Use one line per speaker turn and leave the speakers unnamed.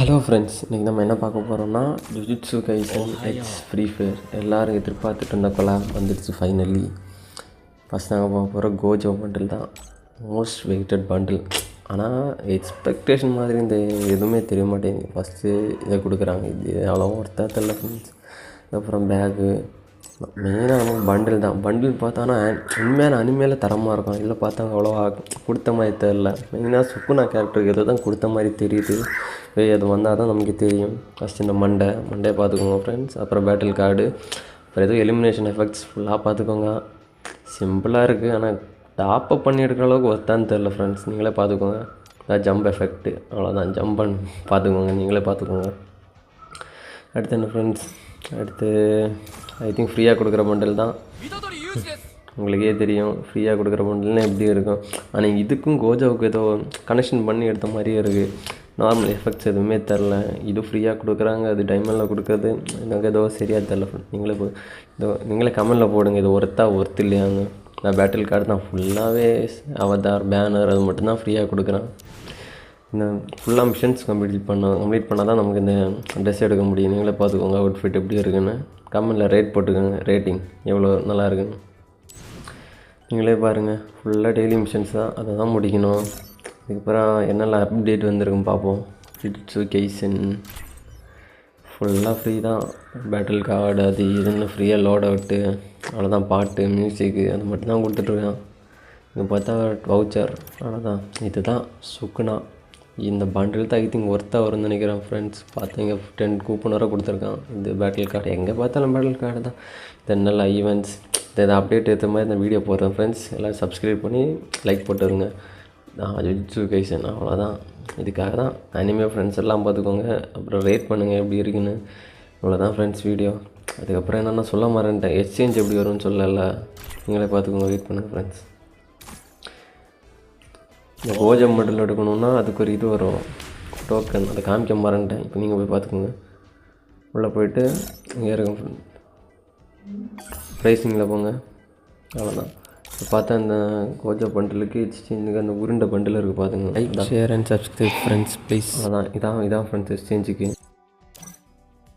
Hello friends, இன்றைக்கி நம்ம என்ன பார்க்க போகிறோம்னா jujutsu kaizen X free fire. எல்லோரும் எதிர்பார்த்துட்டு இருந்த கொலாப் வந்துடுச்சு ஃபைனலி. ஃபஸ்ட் நாங்கள் பார்க்க போகிற கோஜோ பண்டில் தான், மோஸ்ட் வெயிட்டட் பண்டில். ஆனால் எக்ஸ்பெக்டேஷன் மாதிரி இந்த எதுவுமே தெரிய மாட்டேங்குது. ஃபஸ்ட்டு இதை கொடுக்குறாங்க, இது அவ்வளோ ஒர்த்தா தெரியல ஃப்ரெண்ட்ஸ். அப்புறம் பேகு, மெயினாக நமக்கு பண்டில் தான். பண்டில் பார்த்தானா உண்மையான அனிமையில் தரமாக இருக்கும், இல்லை பார்த்தாங்க அவ்வளோவா கொடுத்த மாதிரி தெரில. மெயினாக சுக்குனா கேரக்டருக்கு எதோ தான் கொடுத்த மாதிரி தெரியுது. அது வந்தால் தான் நமக்கு தெரியும். ஃபஸ்ட்டு இந்த மண்டையை பார்த்துக்கோங்க ஃப்ரெண்ட்ஸ். அப்புறம் பேட்டில் கார்டு, அப்புறம் எதுவும் எலிமினேஷன் எஃபெக்ட்ஸ் ஃபுல்லாக பார்த்துக்கோங்க. சிம்பிளாக இருக்குது, ஆனால் டாப்அப் பண்ணி எடுக்கிற அளவுக்கு ஒர்த்தான்னு தெரில ஃப்ரெண்ட்ஸ். நீங்களே பார்த்துக்கோங்க. அதான் ஜம்ப் எஃபெக்ட்டு, அவ்வளோதான். ஜம்ப் பண்ணி பார்த்துக்கோங்க, நீங்களே பார்த்துக்கோங்க. அடுத்து என்ன ஃப்ரெண்ட்ஸ், அடுத்து ஐ திங்க் ஃப்ரீயாக கொடுக்குற பண்டில் தான். உங்களுக்கே தெரியும் ஃப்ரீயாக கொடுக்குற பண்டில்னால் எப்படி இருக்கும். ஆனால் இதுக்கும் கோஜாவுக்கு ஏதோ கனெக்ஷன் பண்ணி எடுத்த மாதிரியே இருக்குது. நார்மல் எஃபெக்ட்ஸ் எதுவுமே தெரில. இது ஃப்ரீயாக கொடுக்குறாங்க, அது டைமண்டில் கொடுக்குறது எனக்கு ஏதோ சரியாக தெரில. நீங்களே கமெண்டில் போடுங்க, இது ஒர்த்து இல்லையாங்க. நான் பேட்டில் கார்டு தான் ஃபுல்லாகவே அவதார் பேனர் அது மட்டும்தான் ஃப்ரீயாக கொடுக்குறேன். இந்த ஃபுல்லாக மிஷன்ஸ் கம்ப்ளீட் பண்ணால் தான் நமக்கு இந்த ட்ரெஸ் எடுக்க முடியும். நீங்களே பார்த்துக்கோங்க அவுட்ஃபிட் எப்படி இருக்குன்னு. கமெண்டில் ரேட் போட்டுக்கோங்க, ரேட்டிங் எவ்வளோ நல்லா இருக்குன்னு. நீங்களே பாருங்கள், ஃபுல்லாக டெய்லி மிஷன்ஸ் தான், அதை தான் முடிக்கணும். இதுக்கப்புறம் என்னெல்லாம் அப்டேட் வந்திருக்குன்னு பார்ப்போம். ஜுஜுட்சு கைசன் ஃபுல்லாக ஃப்ரீ தான். பேட்டில் கார்டு அது இதுன்னு ஃப்ரீயாக லோட் அவுட்டு, அவ்வளோதான். பாட்டு மியூசிக்கு அது மட்டும்தான் கொடுத்துட்ருக்கான். இங்கே பார்த்தா வவுச்சர், அவ்வளோதான். இது தான் சுக்குனா. இந்த பண்டில் தான் ஐ திங்க் ஒர்த்தாக வரும்னு நினைக்கிறேன் ஃப்ரெண்ட்ஸ். பார்த்தீங்க 10 கூப்பன் வரை கொடுத்துருக்கான். இது பேட்டில் கார்டு, எங்கே பார்த்தாலும் பேட்டில் கார்டு தான். தென்னெல்லாம் ஈவெண்ட்ஸ், இதை அப்டேட் ஏற்ற மாதிரி இந்த வீடியோ போடுறேன் ஃப்ரெண்ட்ஸ். எல்லோரும் சப்ஸ்கிரைப் பண்ணி லைக் போட்டுருங்க. ஜுஜுட்சு கைசன் அவ்வளோதான். இதுக்காக தான் அனிமே ஃப்ரெண்ட்ஸ் எல்லாம் பார்த்துக்கோங்க. அப்புறம் ரேட் பண்ணுங்கள் எப்படி இருக்குன்னு. இவ்வளோதான் ஃப்ரெண்ட்ஸ் வீடியோ. அதுக்கப்புறம் என்னென்னா சொல்ல மாறேன்ட்டேன், எக்ஸ்சேஞ்ச் எப்படி வரும்னு சொல்லலை. நீங்களே பார்த்துக்கோங்க, வெயிட் பண்ணுங்கள் ஃப்ரெண்ட்ஸ். இந்த கோஜம் பண்டில் எடுக்கணுன்னா அதுக்கு ஒரு இது வரும், டோக்கன், அதை காமிக்க மாறேன்ட்டேன். இப்போ நீங்கள் போய் பார்த்துக்கோங்க. உள்ளே போய்ட்டு இங்கே இருக்கும் ப்ரைஸிங்கில் போங்க, அவ்வளோதான். இப்போ பார்த்தா இந்த கோஜா பண்டிலுக்கு எக்ஸ்சேஞ்சுக்கு அந்த உருண்டை பண்டில் இருக்குது, பார்த்துங்க. Like, share and subscribe friends please. அதான் இதான் ஃப்ரெண்ட்ஸ் எக்ஸ்சேஞ்சுக்கு.